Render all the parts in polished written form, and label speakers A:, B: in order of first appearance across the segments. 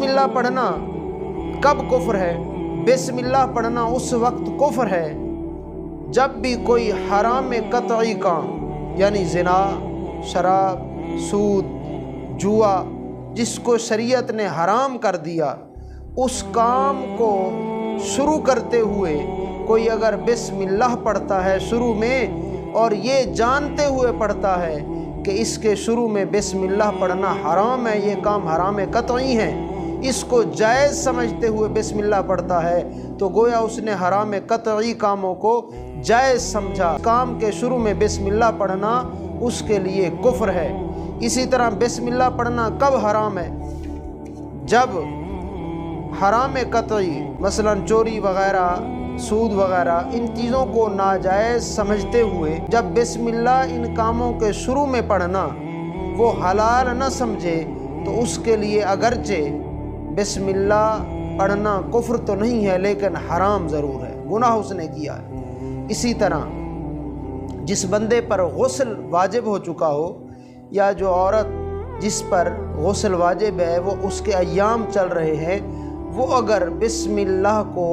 A: बिस्म इल्लाह पढ़ना कब कुफ्र है? बिस्म इल्लाह पढ़ना उस वक्त कुफ्र है जब भी कोई हराम कतई काम, यानी ज़िना, शराब, सूद, जुआ, जिसको शरीयत ने हराम कर दिया, उस काम को शुरू करते हुए कोई अगर बिस्मिल्लाह पढ़ता है शुरू में, और ये जानते हुए पढ़ता है कि इसके शुरू में बिस्मिल्लाह पढ़ना हराम है, ये काम हराम कतई है, इसको जायज़ समझते हुए बिस्मिल्लाह पढ़ता है, तो गोया उसने हराम कतई कामों को जायज़ समझा। काम के शुरू में बिस्मिल्लाह पढ़ना उसके लिए कुफ्र है। इसी तरह बिस्मिल्लाह पढ़ना कब हराम है? जब हराम कतई, मसलन चोरी वगैरह, सूद वगैरह, इन चीज़ों को नाजायज़ समझते हुए जब बिस्मिल्लाह इन कामों के शुरू में पढ़ना वो हलाल न समझे, तो उसके लिए अगरचे बिस्मिल्लाह पढ़ना कुफ्र तो नहीं है, लेकिन हराम ज़रूर है, गुनाह उसने किया है। इसी तरह जिस बंदे पर गुस्ल वाजिब हो चुका हो, या जो औरत जिस पर गुस्ल वाजिब है वो उसके अय्याम चल रहे हैं, वो अगर बिस्मिल्लाह को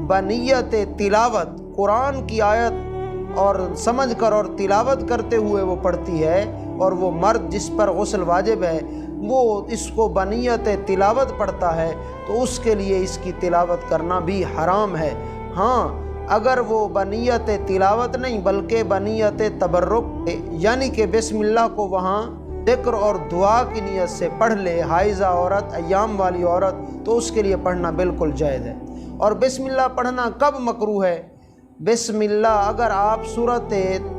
A: बनियत तिलावत, कुरान की आयत और समझ कर और तिलावत करते हुए वो पढ़ती है, और वो मर्द जिस पर गुस्ल वाजिब है वो इसको बनियत तिलावत पढ़ता है, तो उसके लिए इसकी तिलावत करना भी हराम है। हाँ, अगर वो बनियत तिलावत नहीं बल्कि बनियत तबर्रुक, यानी कि बिस्मिल्लाह को वहाँ ज़िक्र और दुआ की नीयत से पढ़ ले, हाइज़ा औरत, अय्याम वाली औरत, तो उसके लिए पढ़ना बिल्कुल जायज़ है। और बिस्मिल्लाह पढ़ना कब मकरूह है? बिस्मिल्लाह अगर आप सूरत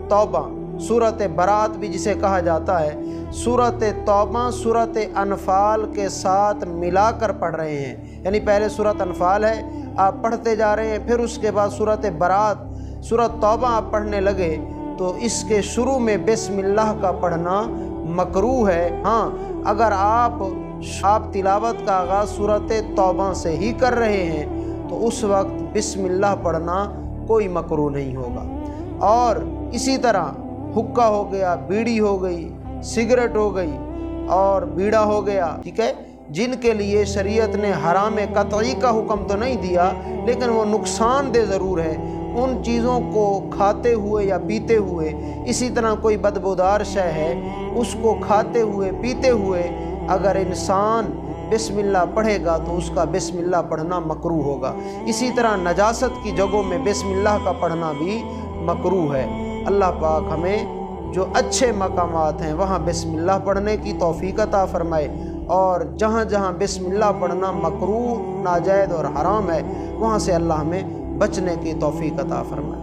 A: तौबा, सूरत बरात भी जिसे कहा जाता है, सूरत तौबा सूरत अनफाल के साथ मिलाकर पढ़ रहे हैं, यानी पहले सूरत अनफाल है आप पढ़ते जा रहे हैं, फिर उसके बाद सूरत बरात, सूरत तौबा आप पढ़ने लगे, तो इसके शुरू में बिस्मिल्लाह का पढ़ना मकरूह है। हाँ, अगर आप तिलावत का आगाज़ सूरत तौबा से ही कर रहे हैं, तो उस वक्त बिस्मिल्लाह पढ़ना कोई मकरूह नहीं होगा। और इसी तरह हुक्का हो गया, बीड़ी हो गई, सिगरेट हो गई और बीड़ा हो गया, ठीक है, जिनके लिए शरीयत ने हराम कतई का हुक्म तो नहीं दिया, लेकिन वो नुकसानदेह ज़रूर है, उन चीज़ों को खाते हुए या पीते हुए। इसी तरह कोई बदबूदार शय है, उसको खाते हुए पीते हुए अगर इंसान बिस्मिल्लाह पढ़ेगा तो उसका बिस्मिल्लाह पढ़ना मकरूह होगा। इसी तरह नजासत की जगहों में बिस्मिल्लाह का पढ़ना भी मकरूह है। अल्लाह पाक हमें जो अच्छे मकामात हैं वहाँ बिस्मिल्लाह पढ़ने की तौफीक अता फरमाए, और जहाँ जहाँ बिस्मिल्लाह पढ़ना मकरूह, नाजायज़ और हराम है, वहाँ से अल्लाह हमें बचने की तौफीक अता फरमाए।